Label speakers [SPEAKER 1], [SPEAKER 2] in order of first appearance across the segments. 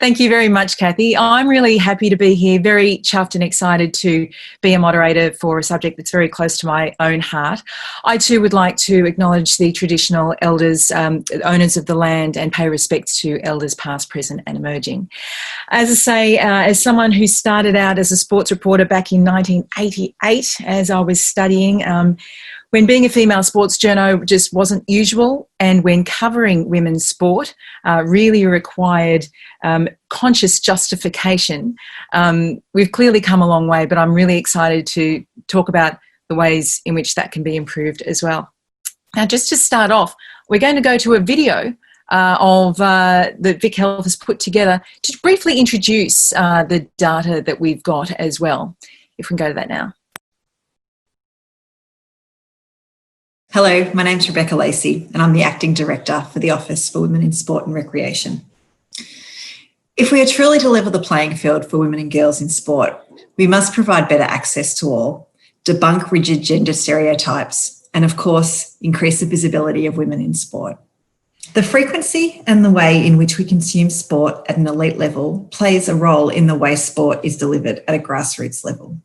[SPEAKER 1] Thank you very much, Kathy. I'm really happy to be here, very chuffed and excited to be a moderator for a subject that's very close to my own heart. I too would like to acknowledge the traditional elders, owners of the land, and pay respects to elders past, present and emerging. As I say, as someone who started out as a sports reporter back in 1988 as I was studying, when being a female sports journo just wasn't usual, and when covering women's sport really required conscious justification, we've clearly come a long way, but I'm really excited to talk about the ways in which that can be improved as well. Now, just to start off, we're going to go to a video that VicHealth has put together to briefly introduce the data that we've got as well. If we can go to that now.
[SPEAKER 2] Hello, my name's Rebecca Lacey and I'm the Acting Director for the Office for Women in Sport and Recreation. If we are truly to level the playing field for women and girls in sport, we must provide better access to all, debunk rigid gender stereotypes, and of course, increase the visibility of women in sport. The frequency and the way in which we consume sport at an elite level plays a role in the way sport is delivered at a grassroots level.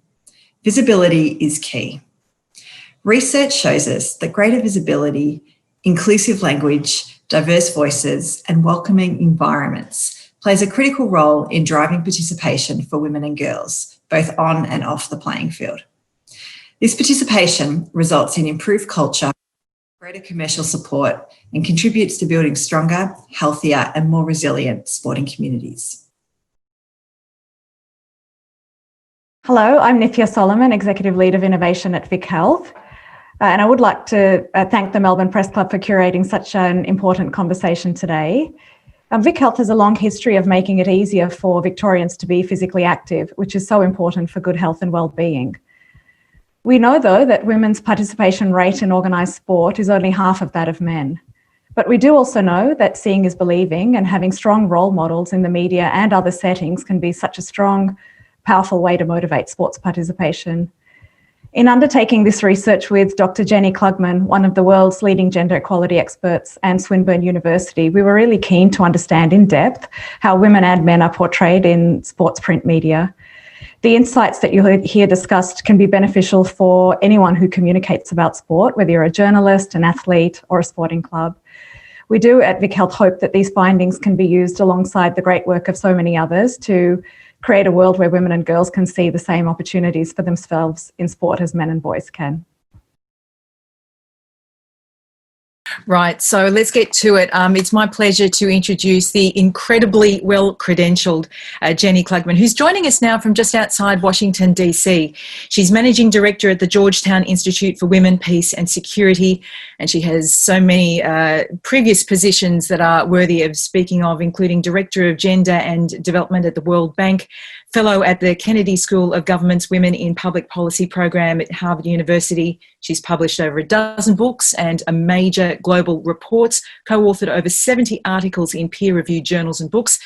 [SPEAKER 2] Visibility is key. Research shows us that greater visibility, inclusive language, diverse voices, and welcoming environments plays a critical role in driving participation for women and girls, both on and off the playing field. This participation results in improved culture, greater commercial support, and contributes to building stronger, healthier, and more resilient sporting communities.
[SPEAKER 3] Hello, I'm Nithya Solomon, Executive Lead of Innovation at VicHealth. And I would like to thank the Melbourne Press Club for curating such an important conversation today. VicHealth has a long history of making it easier for Victorians to be physically active, which is so important for good health and well-being. We know, though, that women's participation rate in organised sport is only half of that of men. But we do also know that seeing is believing, and having strong role models in the media and other settings can be such a strong, powerful way to motivate sports participation. In undertaking this research with Dr. Jenny Klugman, one of the world's leading gender equality experts, and Swinburne University, we were really keen to understand in depth how women and men are portrayed in sports print media. The insights that you heard here discussed can be beneficial for anyone who communicates about sport, whether you're a journalist, an athlete, or a sporting club. We do at VicHealth hope that these findings can be used alongside the great work of so many others to create a world where women and girls can see the same opportunities for themselves in sport as men and boys can.
[SPEAKER 1] Right, so let's get to it. It's my pleasure to introduce the incredibly well-credentialed Jenny Klugman, who's joining us now from just outside Washington, DC. She's Managing Director at the Georgetown Institute for Women, Peace and Security, and she has so many previous positions that are worthy of speaking of, including Director of Gender and Development at the World Bank, Fellow at the Kennedy School of Government's Women in Public Policy program at Harvard University. She's published over a dozen books and a major global reports, co-authored over 70 articles in peer-reviewed journals and books.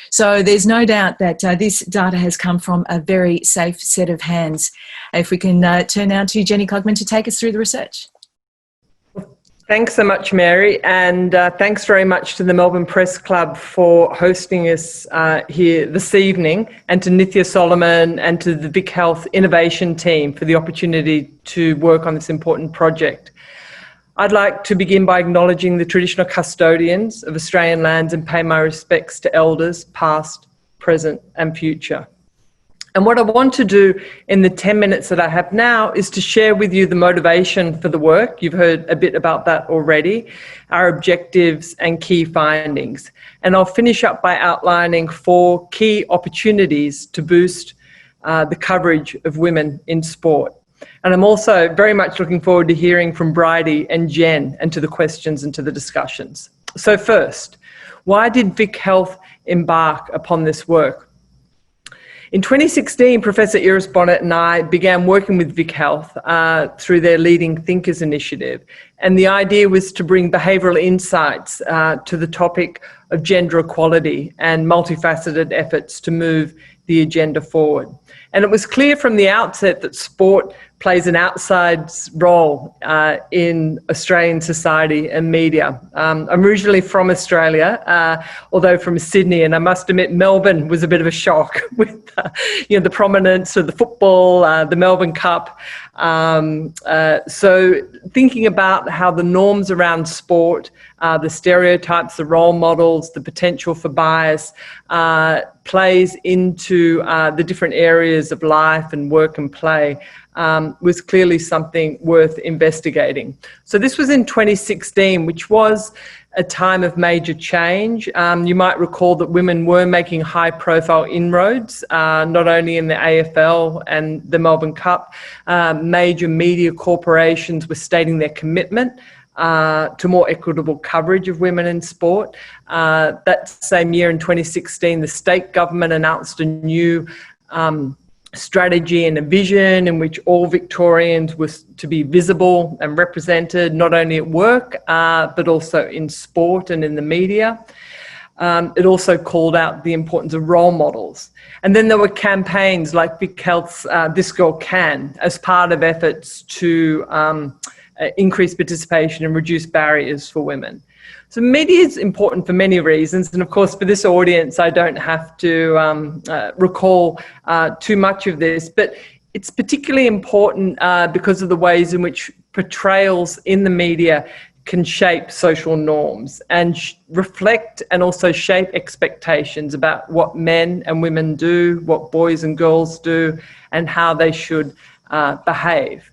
[SPEAKER 1] So there's no doubt that this data has come from a very safe set of hands. If we can turn now to Jenny Klugman to take us through the research.
[SPEAKER 4] Thanks so much, Mary, and thanks very much to the Melbourne Press Club for hosting us here this evening, and to Nithya Solomon and to the VicHealth Innovation team for the opportunity to work on this important project. I'd like to begin by acknowledging the traditional custodians of Australian lands and pay my respects to elders past, present and future. And what I want to do in the 10 minutes that I have now is to share with you the motivation for the work. You've heard a bit about that already, our objectives and key findings. And I'll finish up by outlining 4 key opportunities to boost the coverage of women in sport. And I'm also very much looking forward to hearing from Bridie and Jen and to the questions and to the discussions. So first, why did VicHealth embark upon this work? In 2016, Professor Iris Bonnet and I began working with VicHealth through their Leading Thinkers initiative. And the idea was to bring behavioural insights to the topic of gender equality and multifaceted efforts to move the agenda forward. And it was clear from the outset that sport plays an outside role in Australian society and media. I'm originally from Australia, although from Sydney, and I must admit Melbourne was a bit of a shock with the prominence of the football, the Melbourne Cup. So thinking about how the norms around sport, the stereotypes, the role models, the potential for bias plays into the different areas of life and work and play was clearly something worth investigating. So this was in 2016, which was a time of major change. You might recall that women were making high-profile inroads, not only in the AFL and the Melbourne Cup. Major media corporations were stating their commitment to more equitable coverage of women in sport. That same year in 2016, the state government announced a new strategy and a vision in which all Victorians were to be visible and represented, not only at work, but also in sport and in the media. It also called out the importance of role models. And then there were campaigns like VicHealth's This Girl Can, as part of efforts to increase participation and reduce barriers for women. So media is important for many reasons, and of course for this audience I don't have to recall too much of this, but it's particularly important because of the ways in which portrayals in the media can shape social norms and reflect and also shape expectations about what men and women do, what boys and girls do, and how they should behave.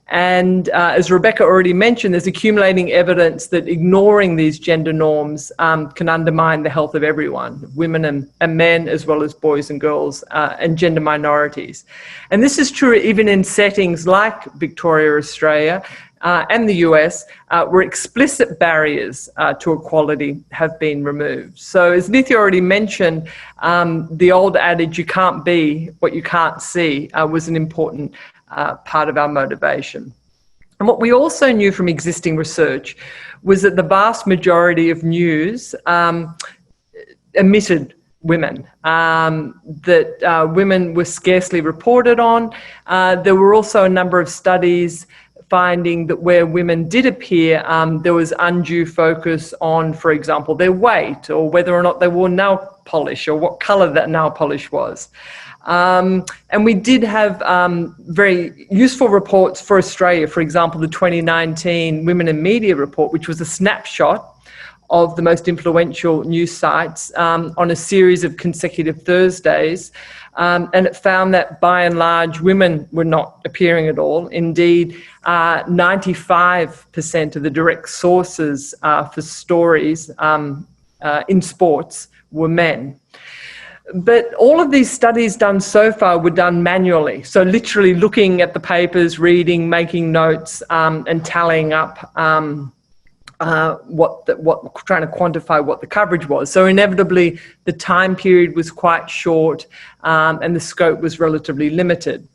[SPEAKER 4] And as Rebecca already mentioned, there's accumulating evidence that ignoring these gender norms can undermine the health of everyone, women and men, as well as boys and girls and gender minorities. And this is true even in settings like Victoria, Australia, and the US, where explicit barriers to equality have been removed. So as Nithya already mentioned, the old adage, you can't be what you can't see, was an important part of our motivation. And what we also knew from existing research was that the vast majority of news omitted women, that women were scarcely reported on. There were also a number of studies finding that where women did appear, there was undue focus on, for example, their weight or whether or not they wore nail polish or what colour that nail polish was. And we did have very useful reports for Australia, for example, the 2019 Women in Media report, which was a snapshot of the most influential news sites on a series of consecutive Thursdays. And it found that by and large, women were not appearing at all. Indeed, 95% of the direct sources for stories in sports were men. But all of these studies done so far were done manually. So literally looking at the papers, reading, making notes, and tallying up trying to quantify what the coverage was. So inevitably, the time period was quite short, and the scope was relatively limited.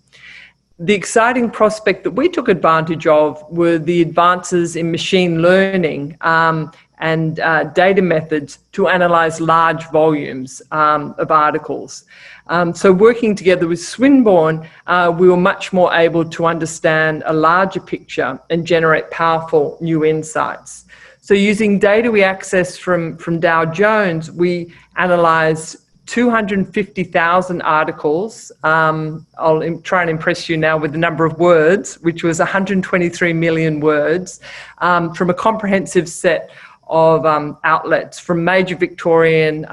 [SPEAKER 4] The exciting prospect that we took advantage of were the advances in machine learning and data methods to analyse large volumes of articles. So working together with Swinburne, we were much more able to understand a larger picture and generate powerful new insights. So using data we accessed from Dow Jones, we analysed 250,000 articles. I'll try and impress you now with the number of words, which was 123 million words, from a comprehensive set of outlets from major Victorian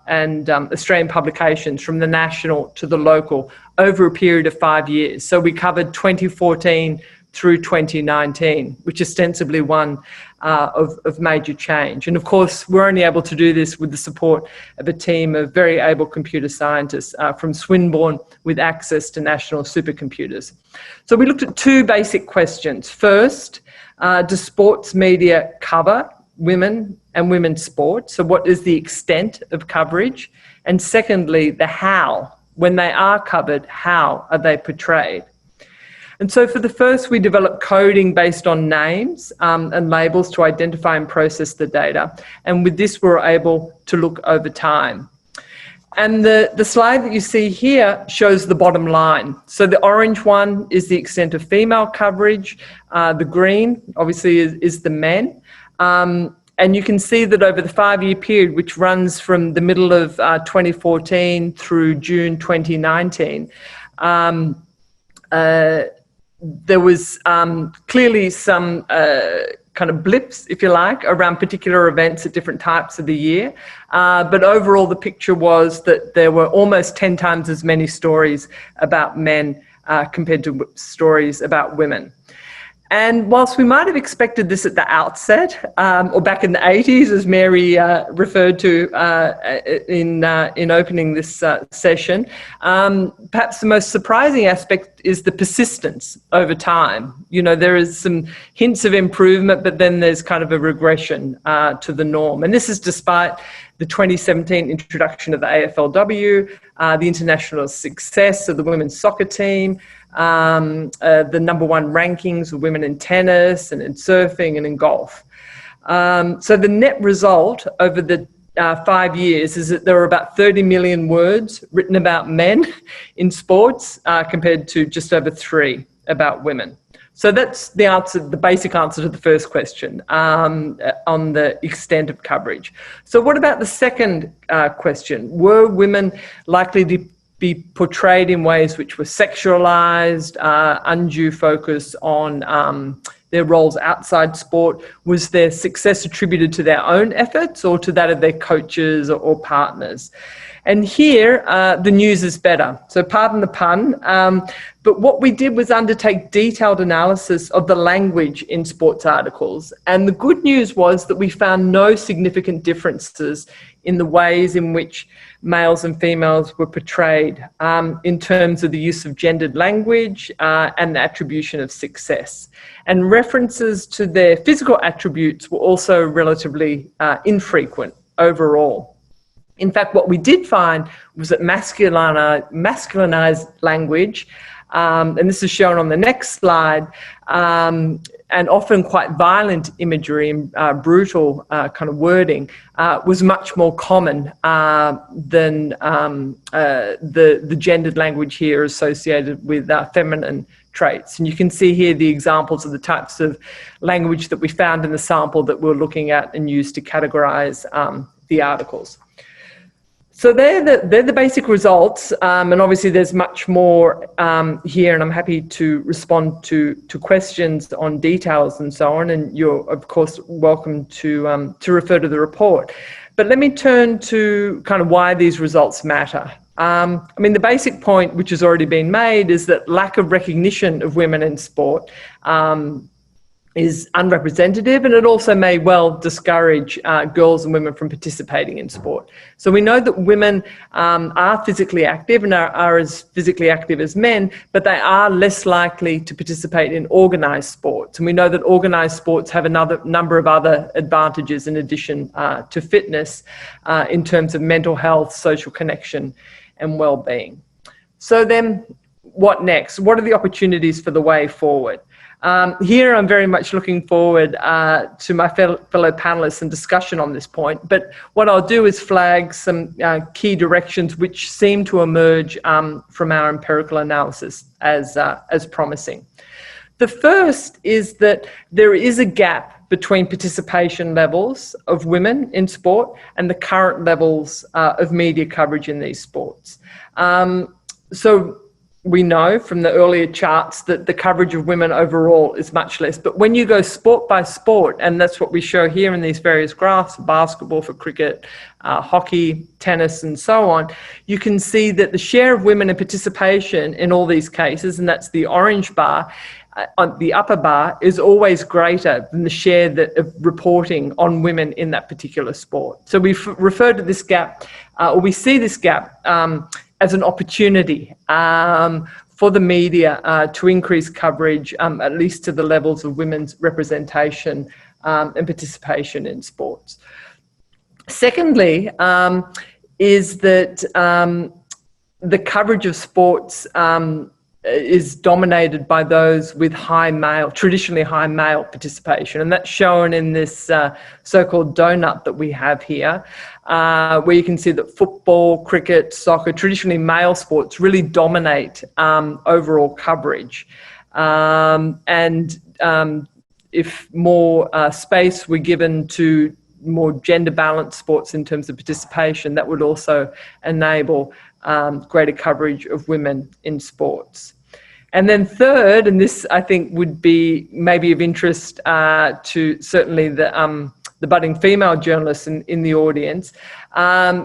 [SPEAKER 4] and Australian publications, from the national to the local, over a period of 5 years. So we covered 2014 through 2019, which ostensibly one of major change. And of course, we're only able to do this with the support of a team of very able computer scientists from Swinburne with access to national supercomputers. So we looked at two basic questions. First, does sports media cover women and women's sport? So what is the extent of coverage? And secondly, the how. When they are covered, how are they portrayed? And so for the first, we developed coding based on names and labels to identify and process the data. And with this, we're able to look over time. And the slide that you see here shows the bottom line. So the orange one is the extent of female coverage. The green, obviously, is the men. And you can see that over the 5-year period, which runs from the middle of 2014 through June 2019, there was clearly some kind of blips, if you like, around particular events at different types of the year. But overall, the picture was that there were almost 10 times as many stories about men compared to stories about women. And whilst we might have expected this at the outset, or back in the 80s, as Mary referred to in opening this session, perhaps the most surprising aspect is the persistence over time. You know, there is some hints of improvement, but then there's kind of a regression to the norm. And this is despite the 2017 introduction of the AFLW, the international success of the women's soccer team, the #1 rankings of women in tennis and in surfing and in golf. So the net result over the 5 years is that there are about 30 million words written about men in sports compared to just over 3 about women. So that's the answer, the basic answer to the first question on the extent of coverage. So what about the second question? Were women likely to be portrayed in ways which were sexualized, undue focus on their roles outside sport? Was their success attributed to their own efforts or to that of their coaches or partners? And here, the news is better. So pardon the pun, but what we did was undertake detailed analysis of the language in sports articles. And the good news was that we found no significant differences in the ways in which males and females were portrayed in terms of the use of gendered language and the attribution of success. And references to their physical attributes were also relatively infrequent overall. In fact, what we did find was that masculinized language, and this is shown on the next slide, and often quite violent imagery and brutal kind of wording was much more common than the gendered language here associated with feminine traits. And you can see here the examples of the types of language that we found in the sample that we're looking at and used to categorize the articles. So they're the basic results, and obviously there's much more here, and I'm happy to respond to questions on details and so on, and you're of course welcome to refer to the report. But let me turn to kind of why these results matter. I mean, the basic point which has already been made is that lack of recognition of women in sport is unrepresentative, and it also may well discourage girls and women from participating in sport. So we know that women are physically active and are as physically active as men, but they are less likely to participate in organised sports. And we know that organised sports have another number of other advantages in addition to fitness in terms of mental health, social connection and well-being. So then what next? What are the opportunities for the way forward? Here I'm very much looking forward to my fellow panelists and discussion on this point, but what I'll do is flag some key directions which seem to emerge from our empirical analysis as promising. The first is that there is a gap between participation levels of women in sport and the current levels of media coverage in these sports. So we know from the earlier charts that the coverage of women overall is much less. But when you go sport by sport, and that's what we show here in these various graphs, basketball for cricket, hockey, tennis, and so on, you can see that the share of women in participation in all these cases, and that's the orange bar, on the upper bar, is always greater than the share of reporting on women in that particular sport. So we've referred to this gap, or we see this gap as an opportunity for the media to increase coverage, at least to the levels of women's representation and participation in sports. Secondly, is that the coverage of sports is dominated by those with traditionally high male participation. And that's shown in this so-called donut that we have here, where you can see that football, cricket, soccer, traditionally male sports, really dominate overall coverage. If more space were given to more gender-balanced sports in terms of participation, that would also enable greater coverage of women in sports. And then third, and this I think would be maybe of interest to certainly the budding female journalists in the audience,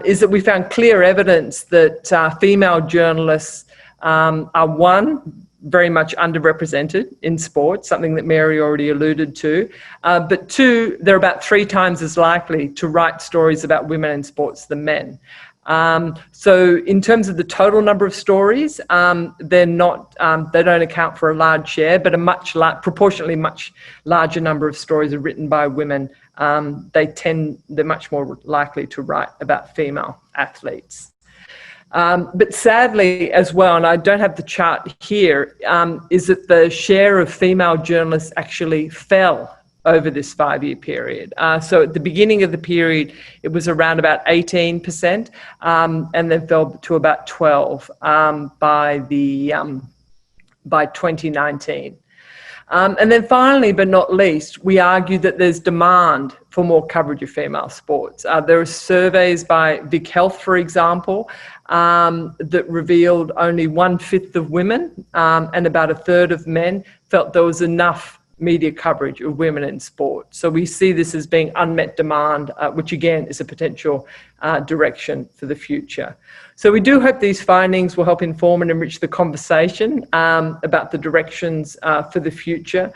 [SPEAKER 4] is that we found clear evidence that female journalists are very much underrepresented in sports, something that Mary already alluded to. But two, they're about 3 times as likely to write stories about women in sports than men. So in terms of the total number of stories, they don't account for a large share, but proportionately much larger number of stories are written by women. They're much more likely to write about female athletes. But sadly as well, and I don't have the chart here, is that the share of female journalists actually fell over this 5-year period. So at the beginning of the period, it was around about 18%, and then fell to about 12% by 2019. And then finally, but not least, we argue that there's demand for more coverage of female sports. There are surveys by VicHealth, for example, that revealed only 1/5 of women and about 1/3 of men felt there was enough media coverage of women in sport. So we see this as being unmet demand, which again is a potential direction for the future. So we do hope these findings will help inform and enrich the conversation about the directions for the future.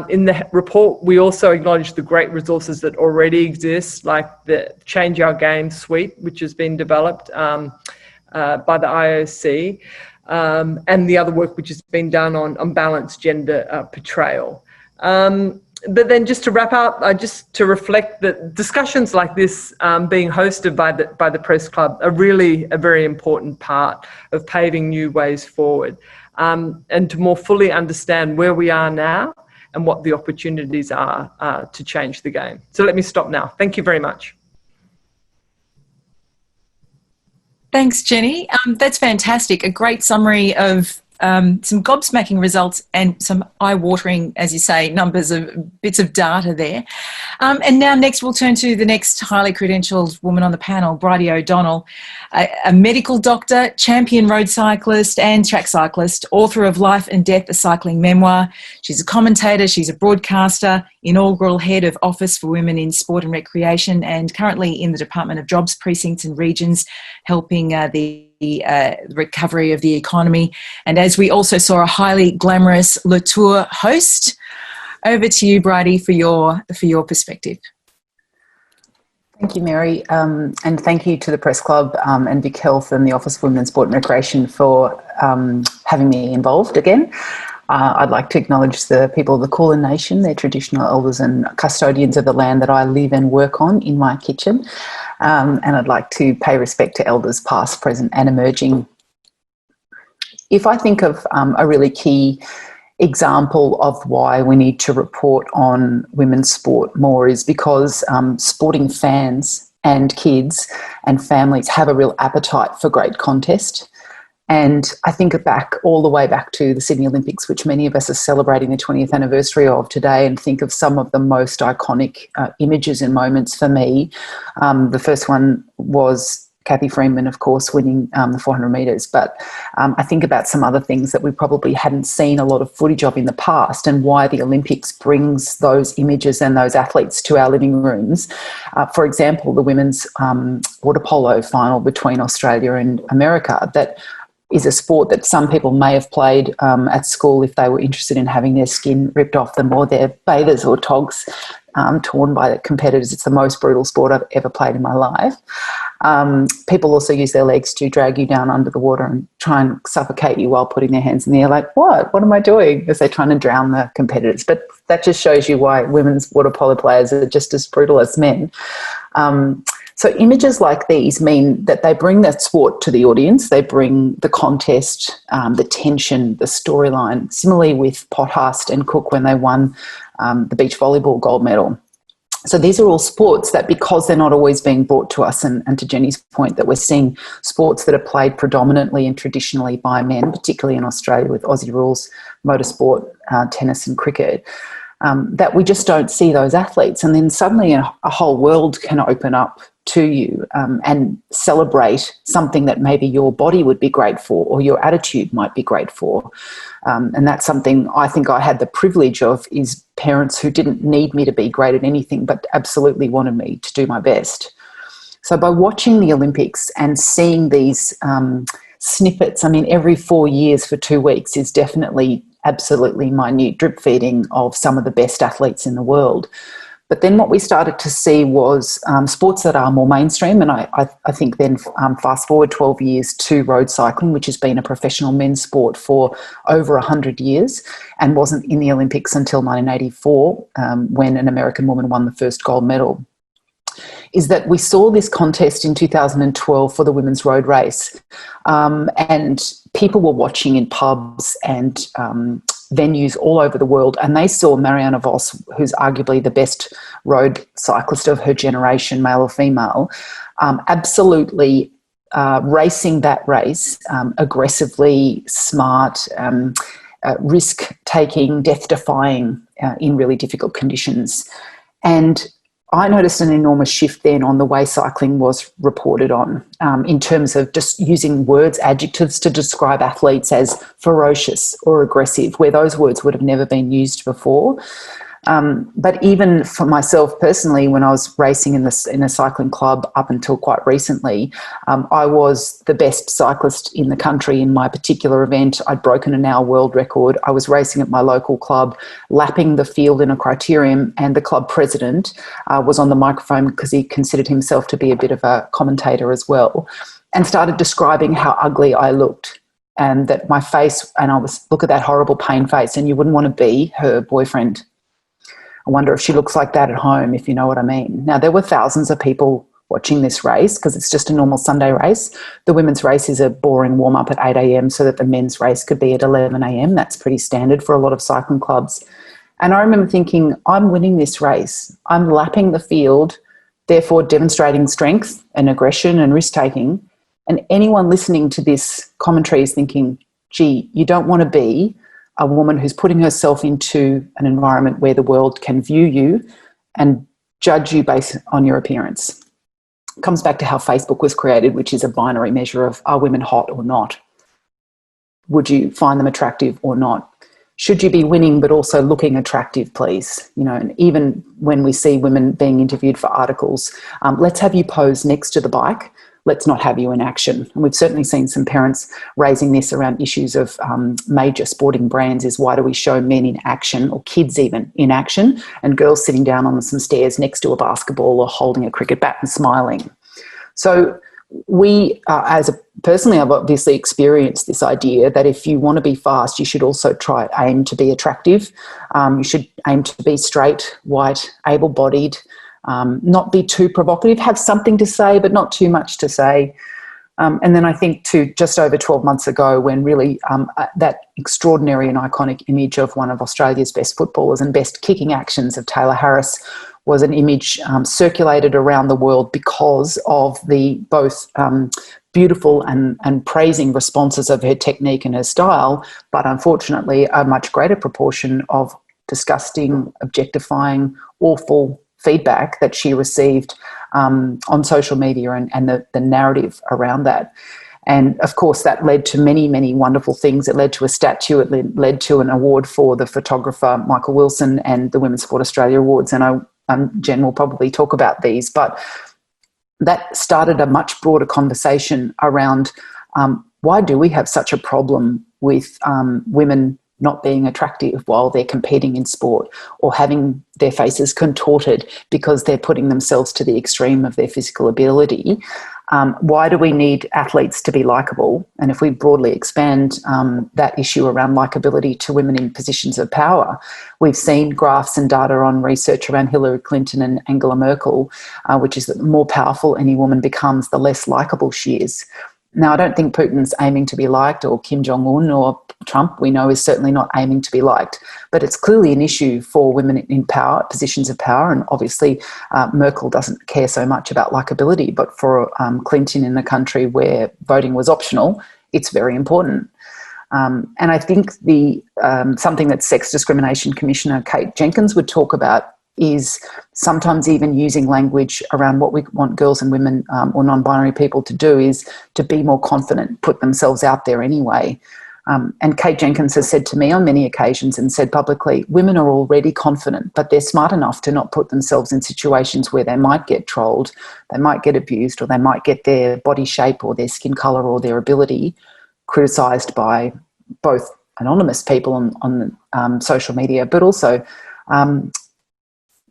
[SPEAKER 4] In the report, we also acknowledge the great resources that already exist, like the Change Our Game suite, which has been developed by the IOC, and the other work which has been done on balanced gender portrayal. But then just to wrap up, just to reflect that discussions like this being hosted by the Press Club are really a very important part of paving new ways forward, and to more fully understand where we are now and what the opportunities are to change the game. So let me stop now. Thank you very much.
[SPEAKER 1] Thanks, Jenny. That's fantastic. A great summary of some gobsmacking results and some eye-watering, as you say, numbers of bits of data there. And now next we'll turn to the next highly credentialed woman on the panel, Bridie O'Donnell, a medical doctor, champion road cyclist and track cyclist, author of Life and Death, a cycling memoir. She's a commentator, she's a broadcaster, inaugural head of Office for Women in Sport and Recreation, and currently in the Department of Jobs, Precincts and Regions, helping the recovery of the economy. And as we also saw, a highly glamorous Le Tour host. Over to you, Bridie, for your perspective.
[SPEAKER 5] Thank you, Mary, and thank you to the Press Club and VicHealth and the Office for Women in Sport and Recreation for having me involved again. I'd like to acknowledge the people of the Kulin Nation, their traditional elders and custodians of the land that I live and work on in my kitchen. And I'd like to pay respect to elders past, present and emerging. If I think of a really key example of why we need to report on women's sport more is because sporting fans and kids and families have a real appetite for great contest. And I think all the way back to the Sydney Olympics, which many of us are celebrating the 20th anniversary of today, and think of some of the most iconic images and moments for me. The first one was Kathy Freeman, of course, winning the 400 metres. But I think about some other things that we probably hadn't seen a lot of footage of in the past, and why the Olympics brings those images and those athletes to our living rooms. For example, the women's water polo final between Australia and America, that is a sport that some people may have played at school if they were interested in having their skin ripped off them or their bathers or togs torn by the competitors. It's the most brutal sport I've ever played in my life. People also use their legs to drag you down under the water and try and suffocate you while putting their hands in the air, like, what am I doing? As they're trying to drown the competitors. But that just shows you why women's water polo players are just as brutal as men. So images like these mean that they bring that sport to the audience, they bring the contest, the tension, the storyline. Similarly with Pothast and Cook when they won the beach volleyball gold medal. So these are all sports that, because they're not always being brought to us, and to Jenny's point that we're seeing sports that are played predominantly and traditionally by men, particularly in Australia with Aussie rules, motorsport, tennis and cricket, that we just don't see those athletes. And then suddenly a whole world can open up to you and celebrate something that maybe your body would be great for or your attitude might be great for. And that's something I think I had the privilege of, is parents who didn't need me to be great at anything but absolutely wanted me to do my best. So by watching the Olympics and seeing these snippets, I mean, every 4 years for 2 weeks is definitely absolutely minute drip feeding of some of the best athletes in the world. But then what we started to see was sports that are more mainstream, and I think then fast forward 12 years to road cycling, which has been a professional men's sport for over 100 years and wasn't in the Olympics until 1984 when an American woman won the first gold medal, is that we saw this contest in 2012 for the women's road race, and people were watching in pubs and venues all over the world, and they saw Marianne Vos, who's arguably the best road cyclist of her generation, male or female, absolutely racing that race, aggressively, smart, risk-taking, death-defying in really difficult conditions. And I noticed an enormous shift then on the way cycling was reported on, in terms of just using words, adjectives to describe athletes as ferocious or aggressive, where those words would have never been used before. But even for myself personally, when I was racing in a cycling club up until quite recently, I was the best cyclist in the country in my particular event. I'd broken an hour world record. I was racing at my local club, lapping the field in a criterium, and the club president was on the microphone because he considered himself to be a bit of a commentator as well, and started describing how ugly I looked. And that my face, and I was, look at that horrible pain face, and you wouldn't want to be her boyfriend. I wonder if she looks like that at home, if you know what I mean. Now, there were thousands of people watching this race because it's just a normal Sunday race. The women's race is a boring warm-up at 8 a.m. so that the men's race could be at 11 a.m. That's pretty standard for a lot of cycling clubs. And I remember thinking, I'm winning this race. I'm lapping the field, therefore demonstrating strength and aggression and risk-taking. And anyone listening to this commentary is thinking, gee, you don't want to be a woman who's putting herself into an environment where the world can view you and judge you based on your appearance. It comes back to how Facebook was created, which is a binary measure of, are women hot or not? Would you find them attractive or not? Should you be winning but also looking attractive, please? You know, and even when we see women being interviewed for articles, let's have you pose next to the bike. Let's not have you in action. And we've certainly seen some parents raising this around issues of major sporting brands, is why do we show men in action, or kids even in action, and girls sitting down on some stairs next to a basketball or holding a cricket bat and smiling? So we, personally, I've obviously experienced this idea that if you want to be fast, you should also aim to be attractive. You should aim to be straight, white, able-bodied, not be too provocative, have something to say, but not too much to say. And then I think just over 12 months ago, when really that extraordinary and iconic image of one of Australia's best footballers and best kicking actions of Taylor Harris was an image circulated around the world because of the both beautiful and praising responses of her technique and her style, but unfortunately a much greater proportion of disgusting, objectifying, awful feedback that she received on social media and the narrative around that. And of course that led to many, many wonderful things. It led to a statue, it led to an award for the photographer Michael Wilson and the Women's Sport Australia Awards, and Jen will probably talk about these, but that started a much broader conversation around why do we have such a problem with women not being attractive while they're competing in sport, or having their faces contorted because they're putting themselves to the extreme of their physical ability. Why do we need athletes to be likeable? And if we broadly expand that issue around likeability to women in positions of power, we've seen graphs and data on research around Hillary Clinton and Angela Merkel, which is that the more powerful any woman becomes, the less likeable she is. Now, I don't think Putin's aiming to be liked, or Kim Jong-un or Trump, we know, is certainly not aiming to be liked. But it's clearly an issue for women in power, positions of power, and obviously Merkel doesn't care so much about likability, but for Clinton in a country where voting was optional, it's very important. And I think something that Sex Discrimination Commissioner Kate Jenkins would talk about is sometimes even using language around what we want girls and women or non-binary people to do is to be more confident, put themselves out there anyway. And Kate Jenkins has said to me on many occasions and said publicly, women are already confident, but they're smart enough to not put themselves in situations where they might get trolled, they might get abused, or they might get their body shape or their skin colour or their ability criticised by both anonymous people on social media, but also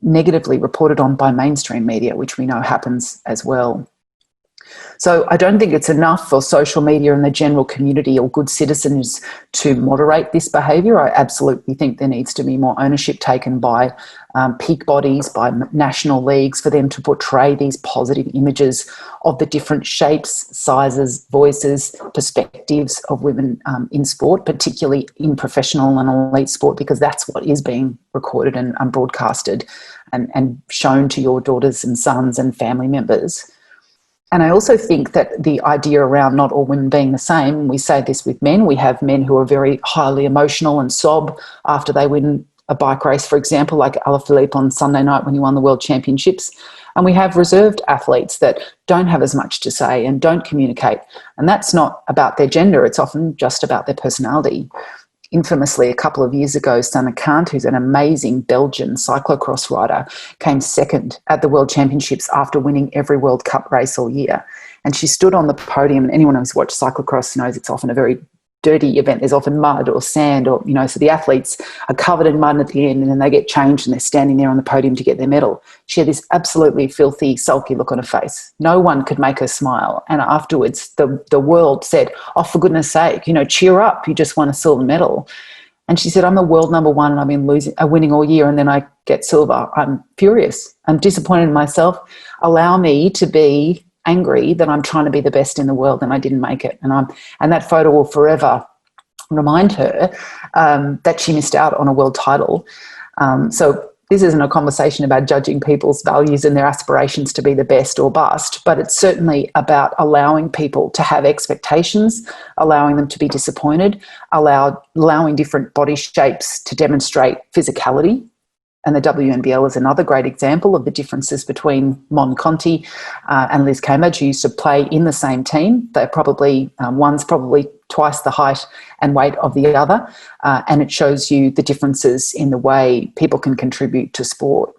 [SPEAKER 5] negatively reported on by mainstream media, which we know happens as well. So I don't think it's enough for social media and the general community or good citizens to moderate this behaviour. I absolutely think there needs to be more ownership taken by peak bodies, by national leagues, for them to portray these positive images of the different shapes, sizes, voices, perspectives of women in sport, particularly in professional and elite sport, because that's what is being recorded and broadcasted and shown to your daughters and sons and family members. And I also think that the idea around not all women being the same, we say this with men, we have men who are very highly emotional and sob after they win a bike race, for example, like Alaphilippe on Sunday night when he won the World Championships. And we have reserved athletes that don't have as much to say and don't communicate. And that's not about their gender, it's often just about their personality. Infamously, a couple of years ago, Sana Kant, who's an amazing Belgian cyclocross rider, came second at the World Championships after winning every World Cup race all year. And she stood on the podium, and anyone who's watched cyclocross knows it's often a very dirty event. There's often mud or sand, or, so the athletes are covered in mud at the end, and then they get changed and they're standing there on the podium to get their medal. She had this absolutely filthy, sulky look on her face. No one could make her smile. And afterwards, the world said, oh, for goodness sake, cheer up, you just won a silver medal. And she said, I'm the world number one and I've been winning all year, and then I get silver. I'm furious. I'm disappointed in myself. Allow me to be angry that I'm trying to be the best in the world and I didn't make it. And that photo will forever remind her that she missed out on a world title. So this isn't a conversation about judging people's values and their aspirations to be the best or bust, but it's certainly about allowing people to have expectations, allowing them to be disappointed, allowing different body shapes to demonstrate physicality. And the WNBL is another great example of the differences between Mon Conti and Liz Cambage, who used to play in the same team. They're probably, one's probably twice the height and weight of the other, and it shows you the differences in the way people can contribute to sport.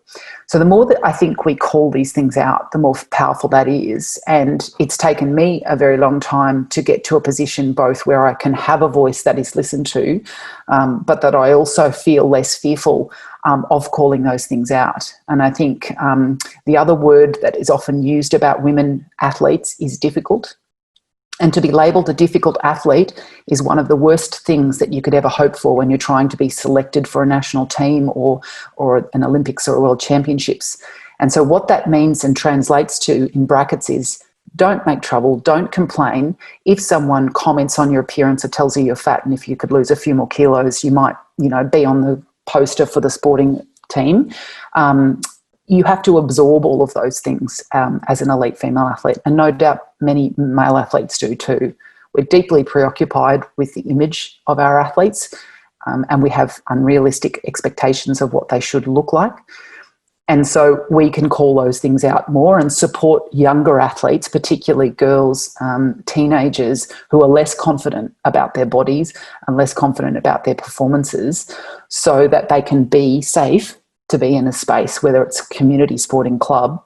[SPEAKER 5] So the more that I think we call these things out, the more powerful that is. And it's taken me a very long time to get to a position both where I can have a voice that is listened to, but that I also feel less fearful of calling those things out. And I think the other word that is often used about women athletes is difficult. And to be labelled a difficult athlete is one of the worst things that you could ever hope for when you're trying to be selected for a national team or an Olympics or a World Championships. And so what that means and translates to in brackets is don't make trouble, don't complain. If someone comments on your appearance or tells you you're fat and if you could lose a few more kilos, you might, be on the poster for the sporting team. You have to absorb all of those things as an elite female athlete. And no doubt many male athletes do too. We're deeply preoccupied with the image of our athletes and we have unrealistic expectations of what they should look like. And so we can call those things out more and support younger athletes, particularly girls, teenagers who are less confident about their bodies and less confident about their performances, so that they can be safe to be in a space, whether it's a community sporting club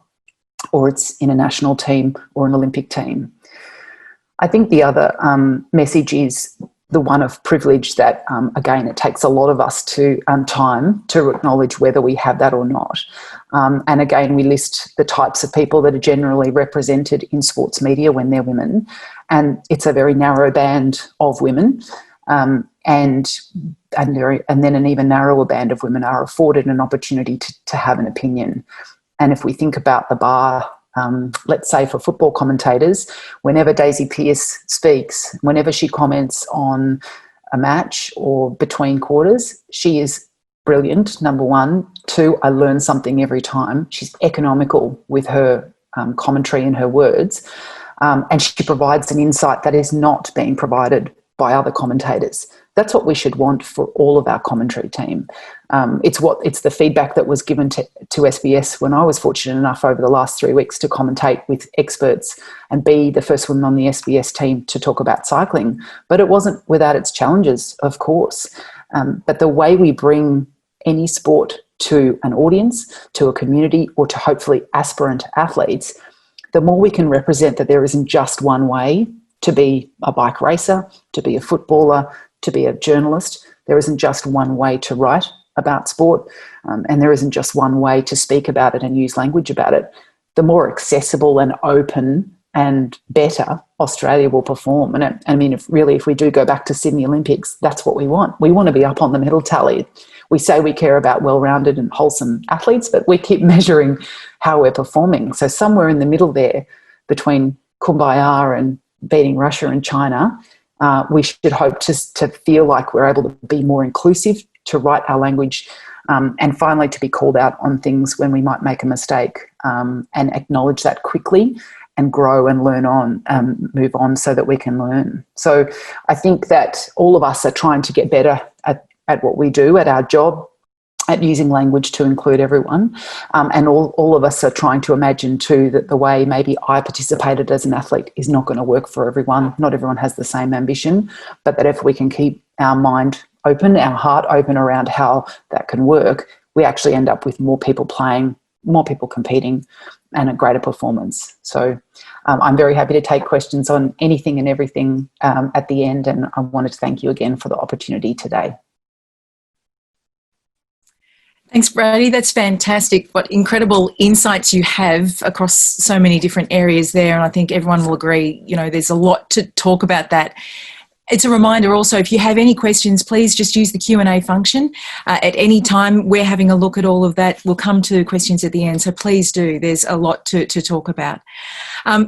[SPEAKER 5] or it's in a national team or an Olympic team. I think the other message is the one of privilege that, again, it takes a lot of us to time to acknowledge whether we have that or not. And again, we list the types of people that are generally represented in sports media when they're women, and it's a very narrow band of women, and then an even narrower band of women are afforded an opportunity to have an opinion. And if we think about the bar, let's say for football commentators, whenever Daisy Pearce speaks, whenever she comments on a match or between quarters, she is brilliant, number one. Two, I learn something every time. She's economical with her commentary and her words, and she provides an insight that is not being provided by other commentators. That's what we should want for all of our commentary team. It's the feedback that was given to SBS when I was fortunate enough over the last 3 weeks to commentate with experts and be the first woman on the SBS team to talk about cycling. But it wasn't without its challenges, of course. But the way we bring any sport to an audience, to a community, or to hopefully aspirant athletes, the more we can represent that there isn't just one way to be a bike racer, to be a footballer, to be a journalist. There isn't just one way to write about sport, and there isn't just one way to speak about it and use language about it. The more accessible and open and better Australia will perform. And I mean, if we do go back to Sydney Olympics, that's what we want. We want to be up on the medal tally. We say we care about well-rounded and wholesome athletes, but we keep measuring how we're performing. So somewhere in the middle there between Kumbaya and beating Russia and China, we should hope to feel like we're able to be more inclusive, to write our language, and finally to be called out on things when we might make a mistake, and acknowledge that quickly and grow and learn on, move on so that we can learn. So I think that all of us are trying to get better at what we do, at our job, at using language to include everyone. And all of us are trying to imagine too that the way maybe I participated as an athlete is not going to work for everyone. Not everyone has the same ambition, but that if we can keep our mind open, our heart open around how that can work, we actually end up with more people playing, more people competing, and a greater performance. So I'm very happy to take questions on anything and everything at the end, and I wanted to thank you again for the opportunity today.
[SPEAKER 1] Thanks, Brady. That's fantastic. What incredible insights you have across so many different areas there. And I think everyone will agree, there's a lot to talk about that. It's a reminder also, if you have any questions, please just use the Q&A function. At any time, we're having a look at all of that. We'll come to questions at the end, so please do. There's a lot to talk about.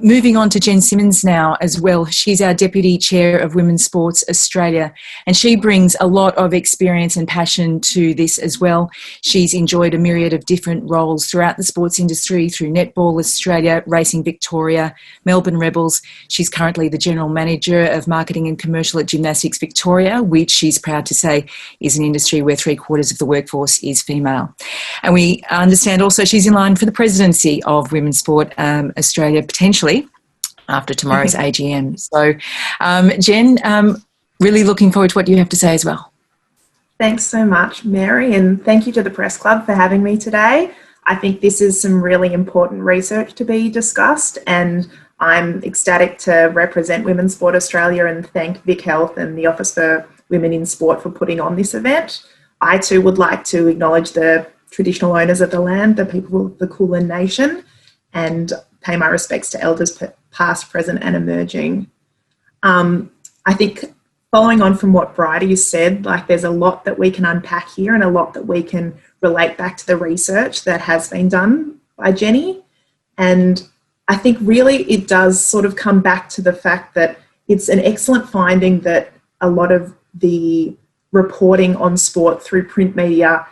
[SPEAKER 1] Moving on to Jen Simmons now as well. She's our Deputy Chair of Women's Sports Australia, and she brings a lot of experience and passion to this as well. She's enjoyed a myriad of different roles throughout the sports industry, through Netball Australia, Racing Victoria, Melbourne Rebels. She's currently the General Manager of Marketing and Commercial at Gymnastics Victoria, which she's proud to say is an industry where 3/4 of the workforce is female. And we understand also she's in line for the presidency of Women's Sport Australia, potentially after tomorrow's AGM. So, Jen, really looking forward to what you have to say as well.
[SPEAKER 6] Thanks so much, Mary, and thank you to the Press Club for having me today. I think this is some really important research to be discussed, and I'm ecstatic to represent Women's Sport Australia and thank VicHealth and the Office for Women in Sport for putting on this event. I too would like to acknowledge the traditional owners of the land, the people of the Kulin Nation, and pay my respects to elders past, present and emerging. I think following on from what Bridie said, there's a lot that we can unpack here and a lot that we can relate back to the research that has been done by Jenny. And I think really it does sort of come back to the fact that it's an excellent finding that a lot of the reporting on sport through print media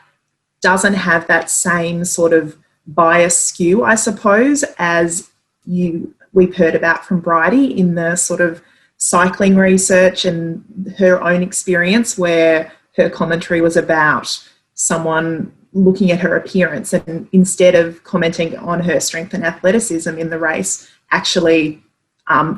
[SPEAKER 6] doesn't have that same sort of bias skew, I suppose, as we've heard about from Bridie in the sort of cycling research and her own experience, where her commentary was about someone looking at her appearance and instead of commenting on her strength and athleticism in the race, actually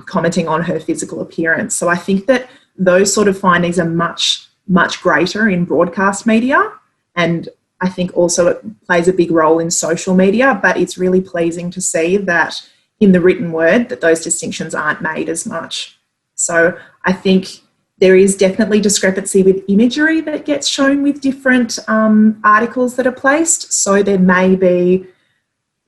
[SPEAKER 6] commenting on her physical appearance. So I think that those sort of findings are much, much greater in broadcast media, and I think also it plays a big role in social media, but it's really pleasing to see that in the written word that those distinctions aren't made as much. So I think There is definitely discrepancy with imagery that gets shown with different articles that are placed. So there may be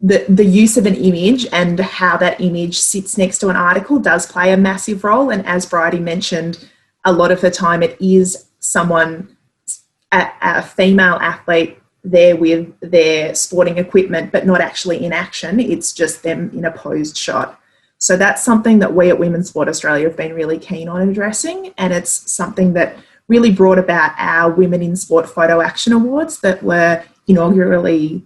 [SPEAKER 6] the use of an image and how that image sits next to an article does play a massive role. And as Bridie mentioned, a lot of the time it is someone, a female athlete, there with their sporting equipment, but not actually in action. It's just them in a posed shot. So that's something that we at Women's Sport Australia have been really keen on addressing. And it's something that really brought about our Women in Sport Photo Action Awards that were inaugurally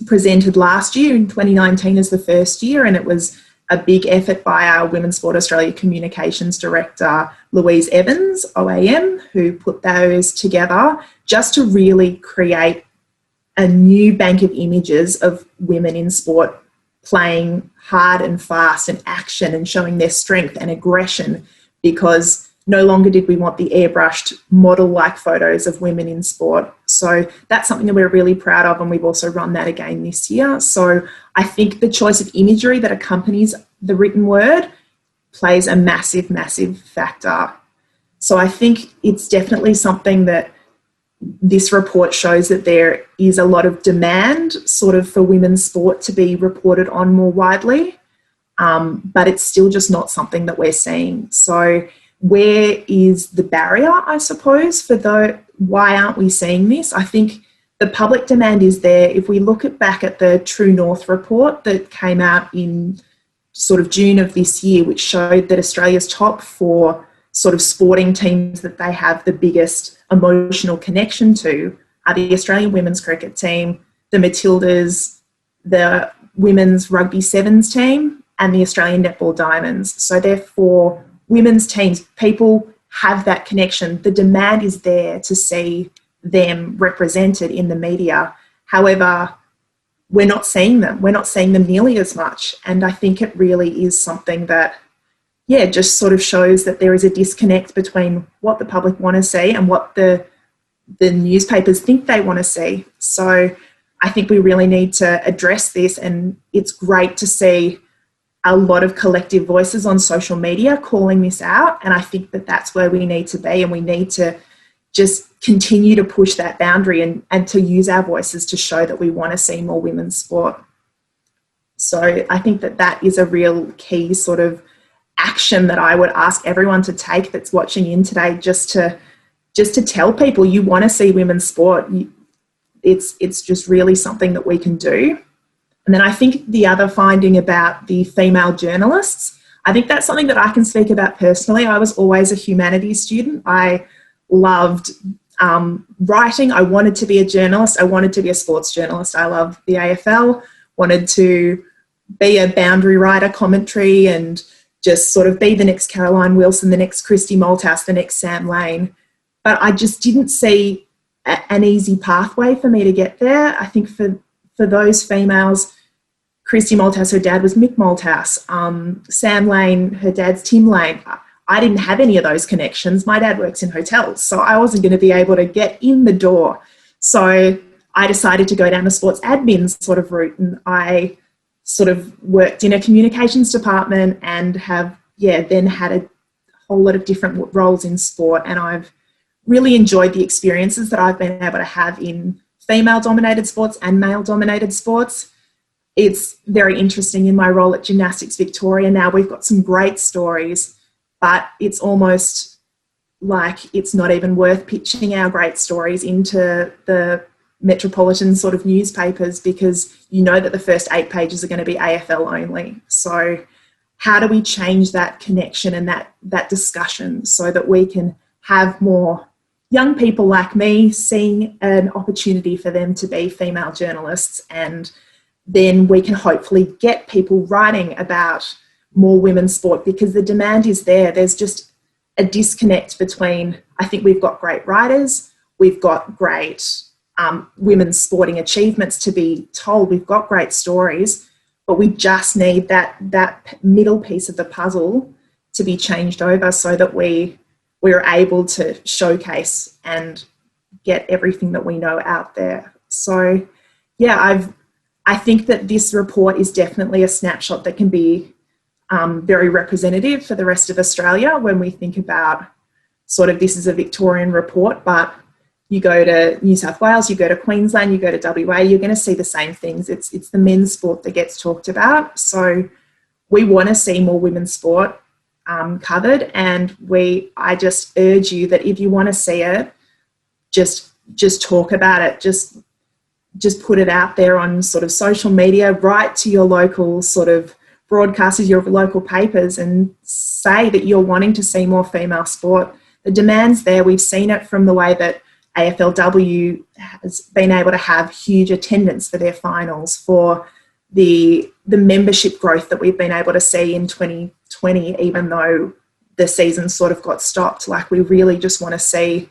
[SPEAKER 6] presented last year in 2019 as the first year. And it was a big effort by our Women's Sport Australia Communications Director, Louise Evans, OAM, who put those together just to really create a new bank of images of women in sport playing hard and fast and action and showing their strength and aggression, because no longer did we want the airbrushed model-like photos of women in sport. So that's something that we're really proud of, and we've also run that again this year. So I think the choice of imagery that accompanies the written word plays a massive, massive factor. So I think it's definitely something that this report shows that there is a lot of demand sort of for women's sport to be reported on more widely, but it's still just not something that we're seeing. So where is the barrier, I suppose, for why aren't we seeing this? I think the public demand is there. If we look back at the True North report that came out in sort of June of this year, which showed that Australia's top 4 sort of sporting teams that they have the biggest emotional connection to are the Australian women's cricket team, the Matildas, the women's rugby sevens team, and the Australian netball diamonds. So therefore, women's teams, people have that connection. The demand is there to see them represented in the media. However, we're not seeing them. We're not seeing them nearly as much. And I think it really is something that, just sort of shows that there is a disconnect between what the public want to see and what the newspapers think they want to see. So I think we really need to address this, and it's great to see a lot of collective voices on social media calling this out. And I think that that's where we need to be, and we need to just continue to push that boundary and to use our voices to show that we want to see more women's sport. So I think that that is a real key sort of action that I would ask everyone to take that's watching in today, just to tell people you want to see women's sport. It's just really something that we can do. And then I think the other finding about the female journalists, I think that's something that I can speak about personally. I was always a humanities student. I loved writing. I wanted to be a journalist. I wanted to be a sports journalist. I loved the AFL, wanted to be a boundary writer, commentary, and just sort of be the next Caroline Wilson, the next Christy Malthouse, the next Sam Lane. But I just didn't see an easy pathway for me to get there. I think for those females, Christy Malthouse, her dad was Mick Malthouse. Sam Lane, her dad's Tim Lane. I didn't have any of those connections. My dad works in hotels, so I wasn't going to be able to get in the door. So I decided to go down the sports admin sort of route, and I sort of worked in a communications department and have, then had a whole lot of different roles in sport. And I've really enjoyed the experiences that I've been able to have in female-dominated sports and male-dominated sports. It's very interesting in my role at Gymnastics Victoria now. We've got some great stories, but it's almost like it's not even worth pitching our great stories into the metropolitan sort of newspapers, because you know that the first 8 pages are going to be AFL only. So how do we change that connection and that discussion so that we can have more young people like me seeing an opportunity for them to be female journalists, and then we can hopefully get people writing about more women's sport, because the demand is there. There's just a disconnect between, I think we've got great writers, we've got great women's sporting achievements to be told, we've got great stories, but we just need that middle piece of the puzzle to be changed over so that we're able to showcase and get everything that we know out there. So I think that this report is definitely a snapshot that can be very representative for the rest of Australia when we think about sort of this is a Victorian report, but you go to New South Wales, you go to Queensland, you go to WA, you're going to see the same things. It's the men's sport that gets talked about. So we want to see more women's sport covered, and I just urge you that if you want to see it, just talk about it. Just put it out there on sort of social media, write to your local sort of broadcasters, your local papers, and say that you're wanting to see more female sport. The demand's there. We've seen it from the way that AFLW has been able to have huge attendance for their finals, for the membership growth that we've been able to see in 2020, even though the season sort of got stopped. Like, we really just want to see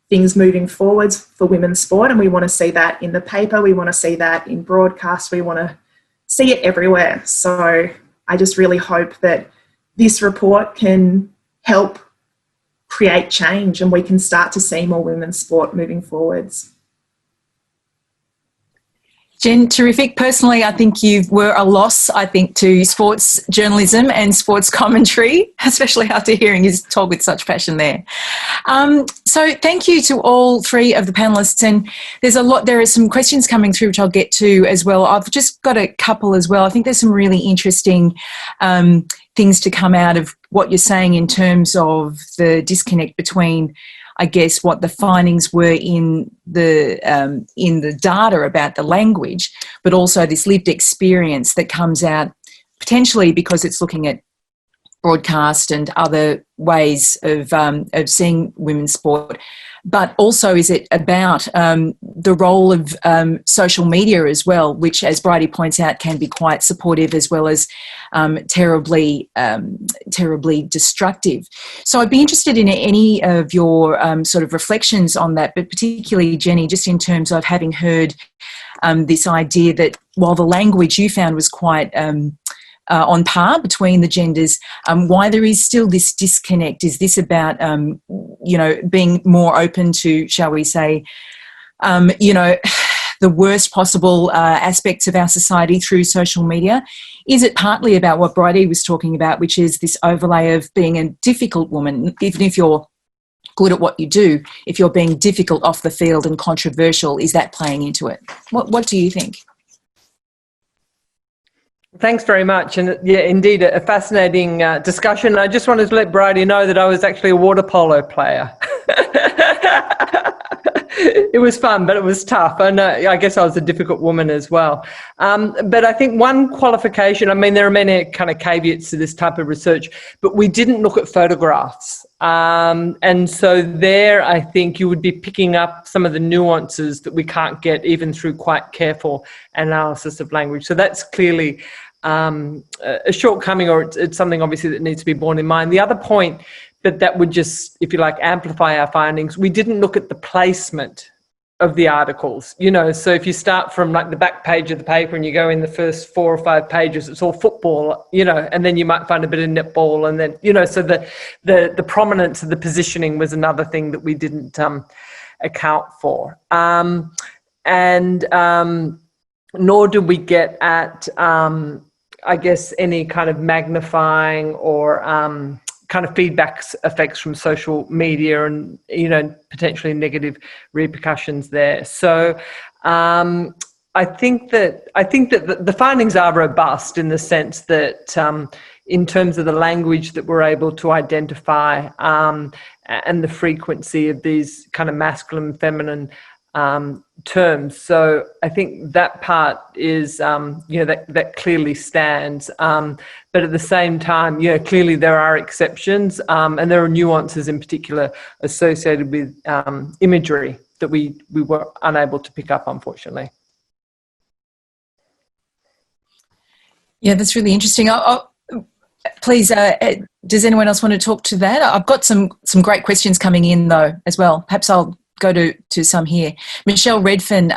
[SPEAKER 6] things moving forwards for women's sport, and we want to see that in the paper, we want to see that in broadcast, we want to see it everywhere. So I just really hope that this report can help create change and we can start to see more women's sport moving forwards.
[SPEAKER 1] Jen, terrific. Personally, I think you were a loss, to sports journalism and sports commentary, especially after hearing you talk with such passion there. So thank you to all three of the panellists. And there are some questions coming through, which I'll get to as well. I've just got a couple as well. I think there's some really interesting things to come out of what you're saying in terms of the disconnect between, I guess, what the findings were in the data about the language, but also this lived experience that comes out potentially because it's looking at broadcast and other ways of seeing women's sport. But also, is it about the role of social media as well, which, as Bridie points out, can be quite supportive as well as terribly destructive. So I'd be interested in any of your sort of reflections on that, but particularly, Jenny, just in terms of having heard this idea that while the language you found was quite on par between the genders, why there is still this disconnect. Is this about, being more open to, shall we say, the worst possible aspects of our society through social media? Is it partly about what Bridie was talking about, which is this overlay of being a difficult woman, even if you're good at what you do, if you're being difficult off the field and controversial, is that playing into it? What do you think?
[SPEAKER 4] Thanks very much. And yeah, indeed, a fascinating discussion. I just wanted to let Bridie know that I was actually a water polo player. It was fun, but it was tough. And I guess I was a difficult woman as well. But I think one qualification, there are many kind of caveats to this type of research, but we didn't look at photographs. And so there, I think you would be picking up some of the nuances that we can't get even through quite careful analysis of language. So that's clearly a shortcoming, or it's something obviously that needs to be borne in mind. The other point, but that would just, if you like, amplify our findings, we didn't look at the placement of the articles, so if you start from like the back page of the paper and you go in the first 4 or 5 pages, it's all football, and then you might find a bit of netball, and then, so the prominence of the positioning was another thing that we didn't account for. Nor did we get at, I guess, any kind of magnifying or kind of feedback effects from social media and, potentially negative repercussions there. So I think that the findings are robust in the sense that in terms of the language that we're able to identify and the frequency of these kind of masculine, feminine terms. So I think that part is, that clearly stands. But at the same time, clearly there are exceptions, and there are nuances in particular associated with imagery that we were unable to pick up, unfortunately.
[SPEAKER 1] Yeah, that's really interesting. Please, does anyone else want to talk to that? I've got some great questions coming in though as well. Perhaps I'll go to some here. Michelle Redfern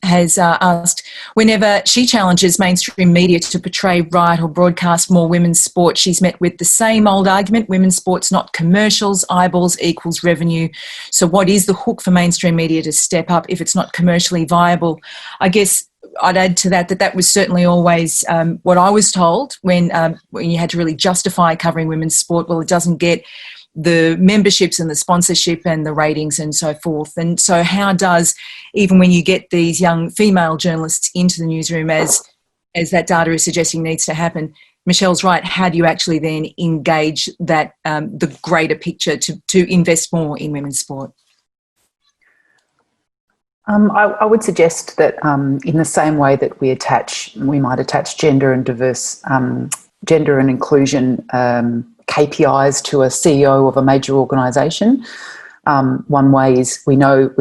[SPEAKER 1] has asked, whenever she challenges mainstream media to portray, write or broadcast more women's sport, she's met with the same old argument: women's sport's not commercials, eyeballs equals revenue. So what is the hook for mainstream media to step up if it's not commercially viable? I guess, I'd add to that was certainly always what I was told when you had to really justify covering women's sport. Well, it doesn't get the memberships and the sponsorship and the ratings and so forth. And so how does, even when you get these young female journalists into the newsroom, as that data is suggesting needs to happen, Michelle's right, how do you actually then engage that the greater picture to invest more in women's sport?
[SPEAKER 5] I would suggest that in the same way that we might attach gender and gender and inclusion KPIs to a CEO of a major organisation. One way is, we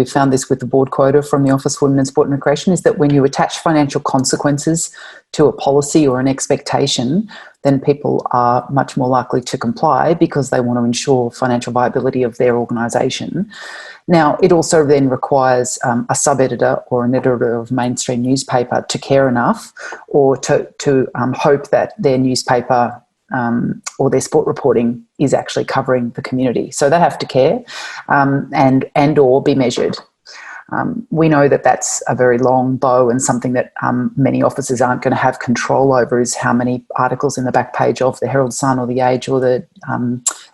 [SPEAKER 5] found this with the board quota from the Office for Women in Sport and Recreation, is that when you attach financial consequences to a policy or an expectation, then people are much more likely to comply because they want to ensure financial viability of their organisation. Now, it also then requires a sub-editor or an editor of a mainstream newspaper to care enough, or to hope that their newspaper or their sport reporting is actually covering the community. So they have to care and or be measured. We know that that's a very long bow, and something that many officers aren't going to have control over is how many articles in the back page of the Herald Sun or the Age or the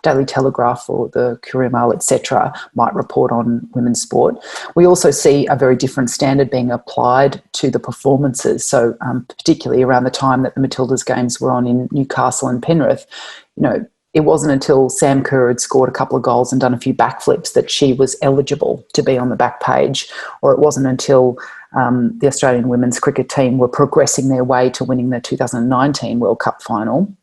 [SPEAKER 5] Daily Telegraph or the Courier Mail, etc., might report on women's sport. We also see a very different standard being applied to the performances. So particularly around the time that the Matildas games were on in Newcastle and Penrith, it wasn't until Sam Kerr had scored a couple of goals and done a few backflips that she was eligible to be on the back page, or it wasn't until the Australian women's cricket team were progressing their way to winning the 2019 World Cup final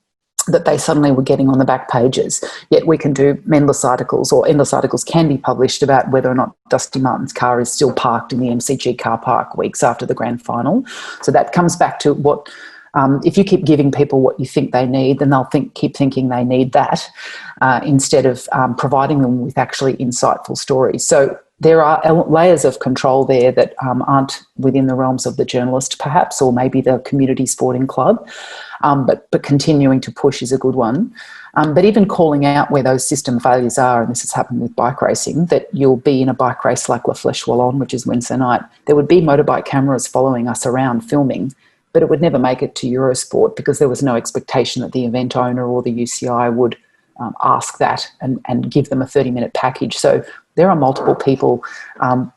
[SPEAKER 5] that they suddenly were getting on the back pages. Yet we can do endless articles, or endless articles can be published about whether or not Dusty Martin's car is still parked in the MCG car park weeks after the grand final. So that comes back to what... if you keep giving people what you think they need, then they'll keep thinking they need that instead of providing them with actually insightful stories. So there are layers of control there that aren't within the realms of the journalist, perhaps, or maybe the community sporting club, but continuing to push is a good one. But even calling out where those system failures are, and this has happened with bike racing, that you'll be in a bike race like La Flèche Wallonne, which is Wednesday night, there would be motorbike cameras following us around filming, but it would never make it to Eurosport because there was no expectation that the event owner or the UCI would ask that and give them a 30-minute package. So there are multiple people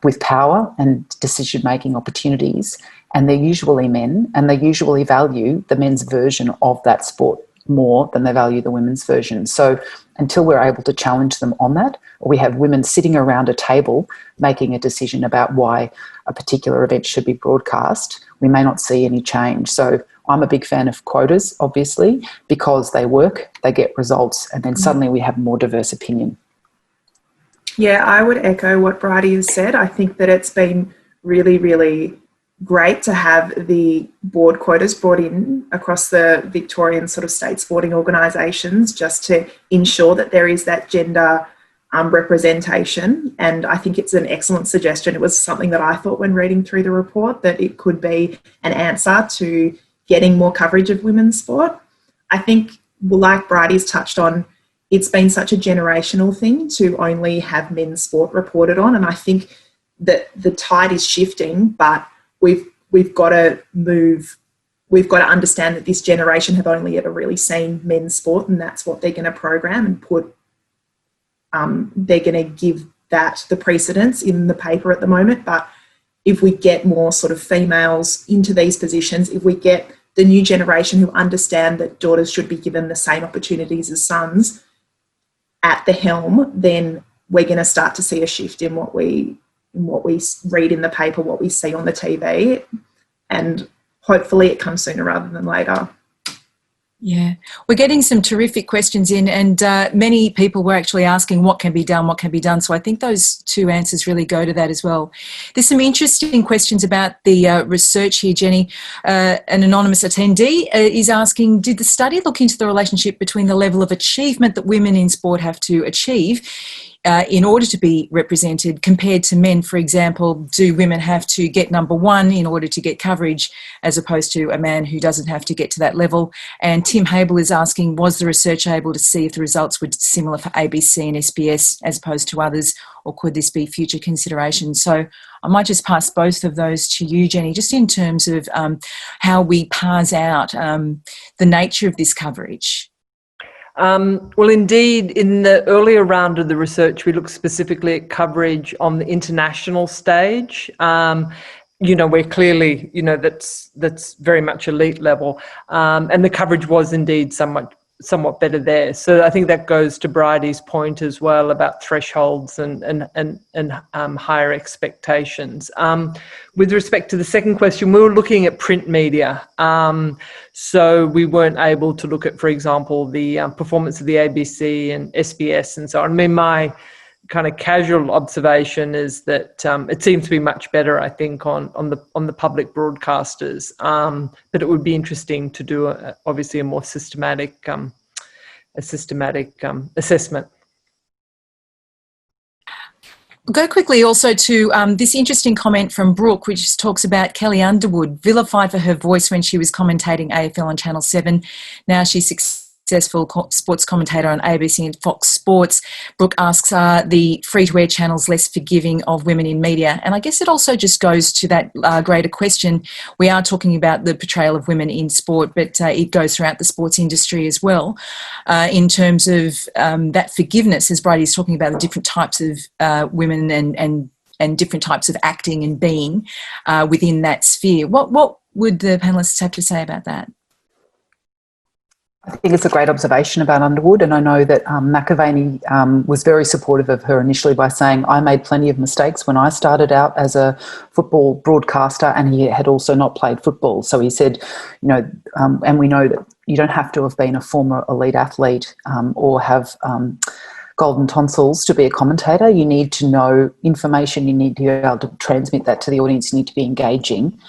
[SPEAKER 5] with power and decision-making opportunities, and they're usually men, and they usually value the men's version of that sport more than they value the women's version. So until we're able to challenge them on that, or we have women sitting around a table making a decision about why a particular event should be broadcast, we may not see any change. So I'm a big fan of quotas, obviously, because they work, they get results, and then suddenly we have more diverse opinion.
[SPEAKER 6] Yeah, I would echo what Bridie has said. I think that it's been really, really great to have the board quotas brought in across the Victorian sort of state sporting organisations, just to ensure that there is that gender representation. And I think it's an excellent suggestion. It was something that I thought when reading through the report, that it could be an answer to getting more coverage of women's sport. I think, like Bridie's touched on, it's been such a generational thing to only have men's sport reported on. And I think that the tide is shifting, but we've got to move. We've got to understand that this generation have only ever really seen men's sport, and that's what they're going to program and put. They're going to give that the precedence in the paper at the moment. But if we get more sort of females into these positions, if we get the new generation who understand that daughters should be given the same opportunities as sons at the helm, then we're going to start to see a shift in what we read in the paper, what we see on the TV, and hopefully it comes sooner rather than later.
[SPEAKER 1] Yeah, we're getting some terrific questions in, and many people were actually asking what can be done, So I think those two answers really go to that as well. There's some interesting questions about the research here, Jenny. An anonymous attendee is asking, did the study look into the relationship between the level of achievement that women in sport have to achieve in order to be represented compared to men? For example, do women have to get number one in order to get coverage as opposed to a man who doesn't have to get to that level? And Tim Hable is asking, was the research able to see if the results were similar for ABC and SBS as opposed to others, or could this be future consideration? So I might just pass both of those to you, Jenny, just in terms of how we parse out the nature of this coverage.
[SPEAKER 4] Well, indeed, in the earlier round of the research, we looked specifically at coverage on the international stage. Where clearly, that's very much elite level, and the coverage was indeed somewhat better there. So I think that goes to Bridie's point as well about thresholds and higher expectations. With respect to the second question, we were looking at print media. So we weren't able to look at, for example, the performance of the ABC and SBS and so on. I mean, my kind of casual observation is that it seems to be much better, I think, on the public broadcasters. But it would be interesting to do obviously a more systematic assessment.
[SPEAKER 1] Go quickly also to this interesting comment from Brooke, which talks about Kelly Underwood, vilified for her voice when she was commentating AFL on Channel 7. Now she's successful sports commentator on ABC and Fox Sports. Brooke asks, are the free-to-air channels less forgiving of women in media? And I guess it also just goes to that greater question. We are talking about the portrayal of women in sport, but it goes throughout the sports industry as well, in terms of that forgiveness, as Bridie's talking about the different types of women and different types of acting and being within that sphere. What would the panellists have to say about that?
[SPEAKER 5] I think it's a great observation about Underwood, and I know that McAvaney was very supportive of her initially by saying, I made plenty of mistakes when I started out as a football broadcaster, and he had also not played football. So he said, and we know that you don't have to have been a former elite athlete or have golden tonsils to be a commentator. You need to know information, you need to be able to transmit that to the audience, you need to be engaging.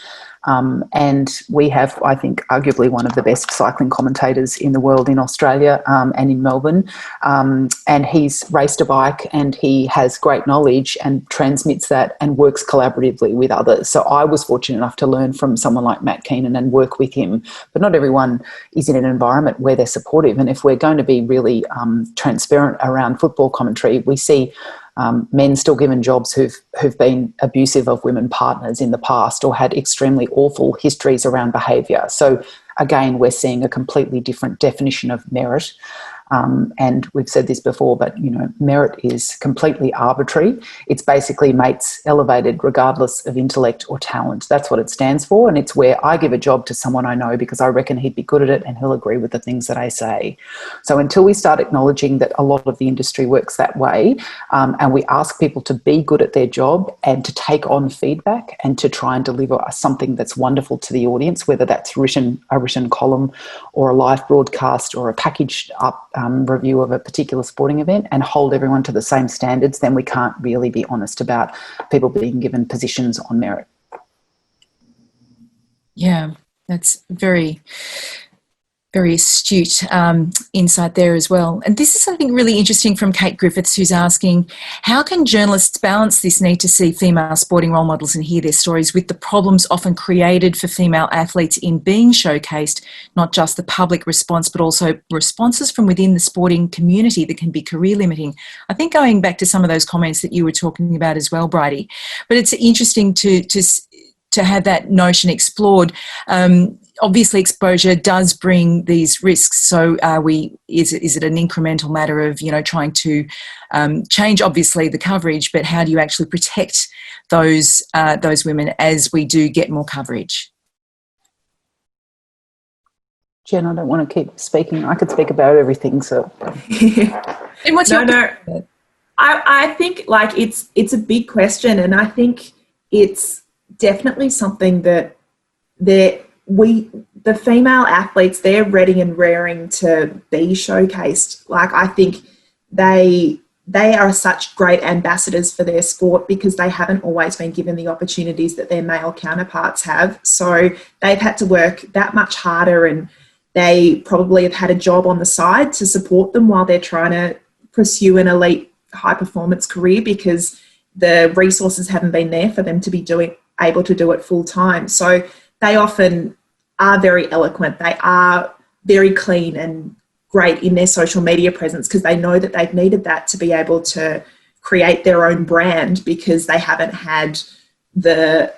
[SPEAKER 5] And we have, I think, arguably one of the best cycling commentators in the world in Australia and in Melbourne. And he's raced a bike and he has great knowledge and transmits that and works collaboratively with others. So I was fortunate enough to learn from someone like Matt Keenan and work with him. But not everyone is in an environment where they're supportive. And if we're going to be really transparent around football commentary, we see men still given jobs who've been abusive of women partners in the past or had extremely awful histories around behaviour. So again, we're seeing a completely different definition of merit. And we've said this before, but, merit is completely arbitrary. It's basically mates elevated regardless of intellect or talent. That's what it stands for. And it's where I give a job to someone I know because I reckon he'd be good at it and he'll agree with the things that I say. So until we start acknowledging that a lot of the industry works that way, and we ask people to be good at their job and to take on feedback and to try and deliver something that's wonderful to the audience, whether that's a written column or a live broadcast or a packaged up review of a particular sporting event, and hold everyone to the same standards, then we can't really be honest about people being given positions on merit.
[SPEAKER 1] Yeah, that's very, very astute insight there as well. And this is something really interesting from Kate Griffiths, who's asking, how can journalists balance this need to see female sporting role models and hear their stories with the problems often created for female athletes in being showcased, not just the public response, but also responses from within the sporting community that can be career limiting? I think going back to some of those comments that you were talking about as well, Bridie, but it's interesting to have that notion explored. Obviously, exposure does bring these risks. So, is it an incremental matter of trying to change, obviously, the coverage, but how do you actually protect those women as we do get more coverage?
[SPEAKER 5] Jen, I don't want to keep speaking. I could speak about everything. So,
[SPEAKER 1] and what's
[SPEAKER 6] I think it's a big question, and I think it's definitely something that the female athletes, they're ready and raring to be showcased. I think they are such great ambassadors for their sport because they haven't always been given the opportunities that their male counterparts have. So they've had to work that much harder, and they probably have had a job on the side to support them while they're trying to pursue an elite high performance career because the resources haven't been there for them to be able to do it full time. So they often are very eloquent. They are very clean and great in their social media presence because they know that they've needed that to be able to create their own brand because they haven't had the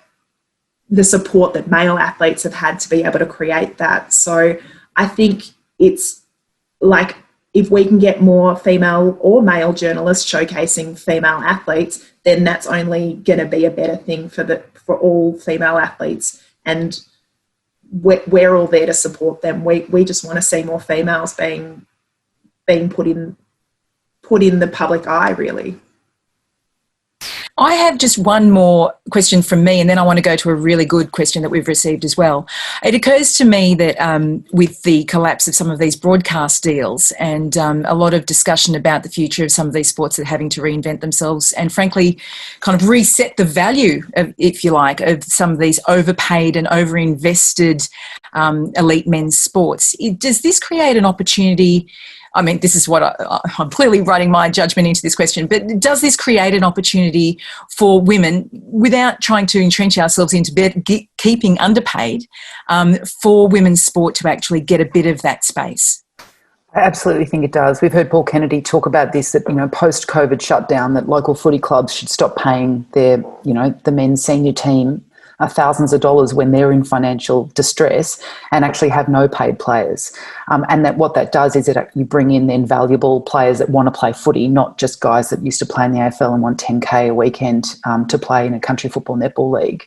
[SPEAKER 6] support that male athletes have had to be able to create that. So I think it's like if we can get more female or male journalists showcasing female athletes, then that's only going to be a better thing for all female athletes. And we're all there to support them. We just want to see more females being put in the public eye, really.
[SPEAKER 1] I have just one more question from me, and then I want to go to a really good question that we've received as well. It occurs to me that with the collapse of some of these broadcast deals and a lot of discussion about the future of some of these sports that are having to reinvent themselves and frankly kind of reset the value, of, if you like, of some of these overpaid and overinvested elite men's sports, does this create an opportunity? I mean, this is what I'm clearly writing my judgment into this question, but does this create an opportunity for women, without trying to entrench ourselves into keeping underpaid, for women's sport to actually get a bit of that space?
[SPEAKER 5] I absolutely think it does. We've heard Paul Kennedy talk about this, that, post-COVID shutdown, that local footy clubs should stop paying their, the men's senior team thousands of dollars when they're in financial distress and actually have no paid players. And that what that does is that you bring in then valuable players that want to play footy, not just guys that used to play in the AFL and want 10K a weekend to play in a country football netball league.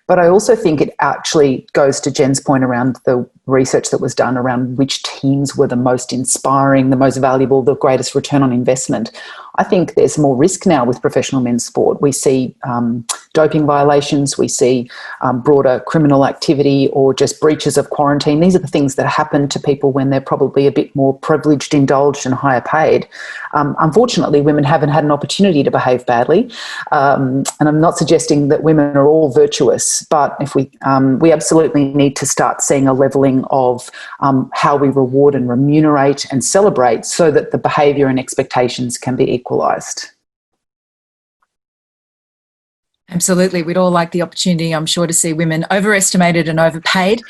[SPEAKER 5] But I also think it actually goes to Jen's point around the research that was done around which teams were the most inspiring, the most valuable, the greatest return on investment. I think there's more risk now with professional men's sport. We see doping violations, we see broader criminal activity or just breaches of quarantine. These are the things that happen to people when they're probably a bit more privileged, indulged and higher paid. Unfortunately, women haven't had an opportunity to behave badly. And I'm not suggesting that women are all virtuous, but if we absolutely need to start seeing a levelling of how we reward and remunerate and celebrate so that the behaviour and expectations can be equalised.
[SPEAKER 1] Absolutely. We'd all like the opportunity, I'm sure, to see women overestimated and overpaid.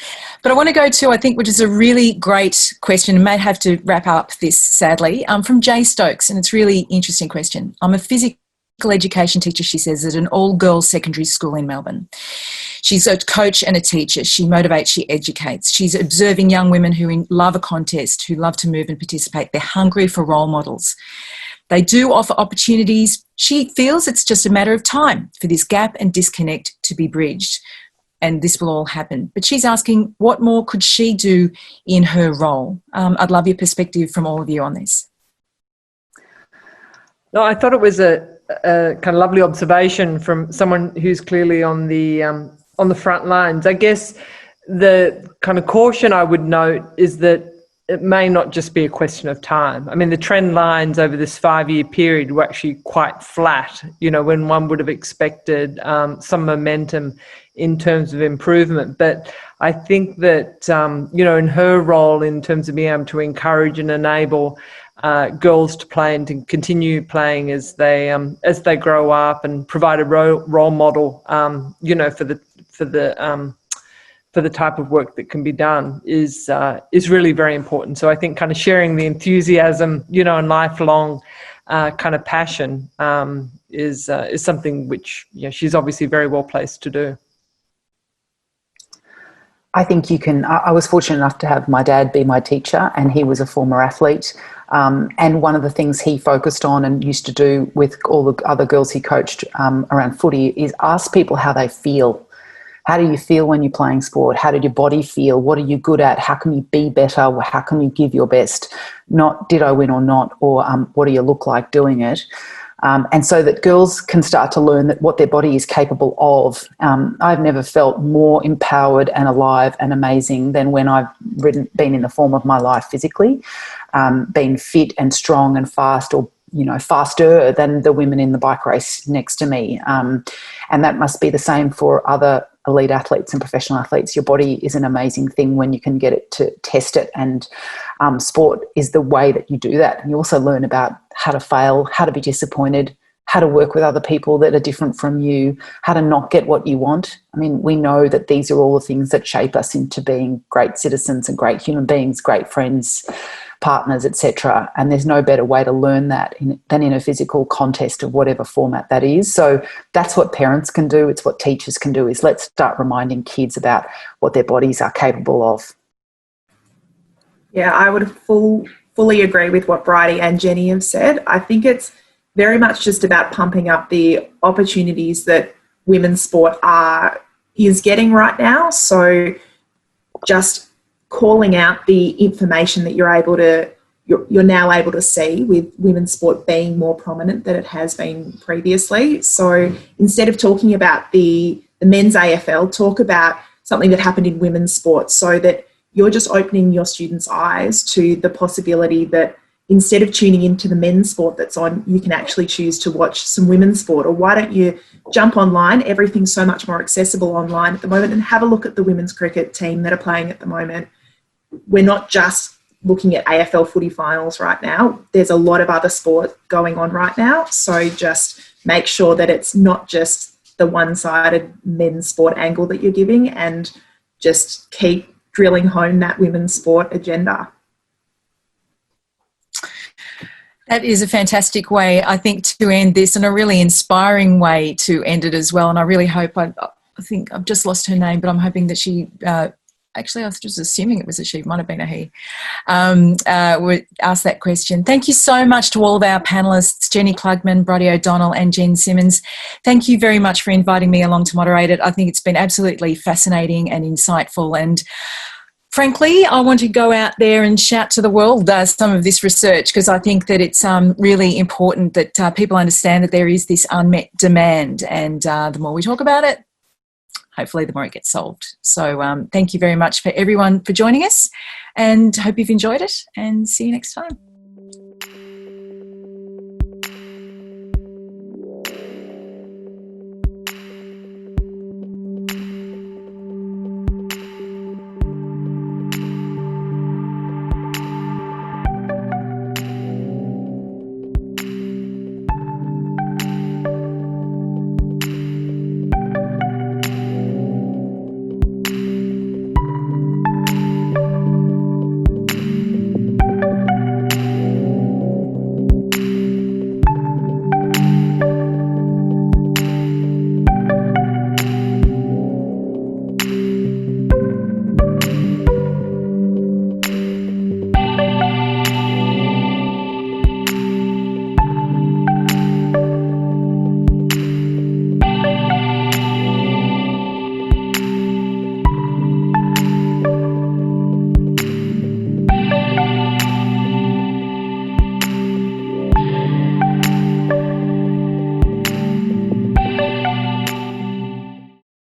[SPEAKER 1] But I want to go to, I think, which is a really great question, and may have to wrap up this, sadly, from Jay Stokes, and it's a really interesting question. I'm a physical education teacher, she says, at an all-girls secondary school in Melbourne. She's a coach and a teacher. She motivates, she educates. She's observing young women who love a contest, who love to move and participate. They're hungry for role models. They do offer opportunities. She feels it's just a matter of time for this gap and disconnect to be bridged, and this will all happen. But she's asking, what more could she do in her role? I'd love your perspective from all of you on this.
[SPEAKER 4] No, I thought it was a kind of lovely observation from someone who's clearly on the front lines. I guess the kind of caution I would note is that it may not just be a question of time. I mean, the trend lines over this 5-year period were actually quite flat, when one would have expected some momentum in terms of improvement. But I think that, in her role in terms of being able to encourage and enable girls to play and to continue playing as they grow up and provide a role model, for the type of work that can be done is really very important. So I think kind of sharing the enthusiasm, and lifelong kind of passion is something which she's obviously very well placed to do.
[SPEAKER 5] I think you can. I was fortunate enough to have my dad be my teacher, and he was a former athlete. And one of the things he focused on and used to do with all the other girls he coached around footy is ask people how they feel. How do you feel when you're playing sport? How did your body feel? What are you good at? How can you be better? How can you give your best? Not did I win or not, or what do you look like doing it? And so that girls can start to learn that what their body is capable of. I've never felt more empowered and alive and amazing than when I've been in the form of my life physically, been fit and strong and fast, or faster than the women in the bike race next to me. And that must be the same for other elite athletes and professional athletes. Your body is an amazing thing when you can get it to test it, and sport is the way that you do that. And you also learn about how to fail, how to be disappointed, how to work with other people that are different from you, how to not get what you want. I mean, we know that these are all the things that shape us into being great citizens and great human beings, great friends, partners, etc. And there's no better way to learn that than in a physical contest of whatever format that is. So that's what parents can do. It's what teachers can do, is let's start reminding kids about what their bodies are capable of.
[SPEAKER 6] Yeah, I would fully agree with what Bridie and Jenny have said. I think it's very much just about pumping up the opportunities that women's sport is getting right now. So just calling out the information that you're now able to see with women's sport being more prominent than it has been previously. So instead of talking about the men's AFL, talk about something that happened in women's sport, so that you're just opening your students' eyes to the possibility that instead of tuning into the men's sport that's on, you can actually choose to watch some women's sport. Or why don't you jump online? Everything's so much more accessible online at the moment, and have a look at the women's cricket team that are playing at the moment. We're not just looking at AFL footy finals right now. There's a lot of other sport going on right now. So just make sure that it's not just the one-sided men's sport angle that you're giving, and just keep drilling home that women's sport agenda.
[SPEAKER 1] That is a fantastic way, I think, to end this, and a really inspiring way to end it as well. And I really hope, I think I've just lost her name, but I'm hoping that she, actually I was just assuming it was a she, might have been a he, would ask that question. Thank you so much to all of our panellists, Jenny Klugman, Bridie O'Donnell and Jen Simmons. Thank you very much for inviting me along to moderate it. I think it's been absolutely fascinating and insightful, and frankly, I want to go out there and shout to the world some of this research, because I think that it's really important that people understand that there is this unmet demand, and the more we talk about it, hopefully the more it gets solved. So thank you very much for everyone for joining us, and hope you've enjoyed it, and see you next time.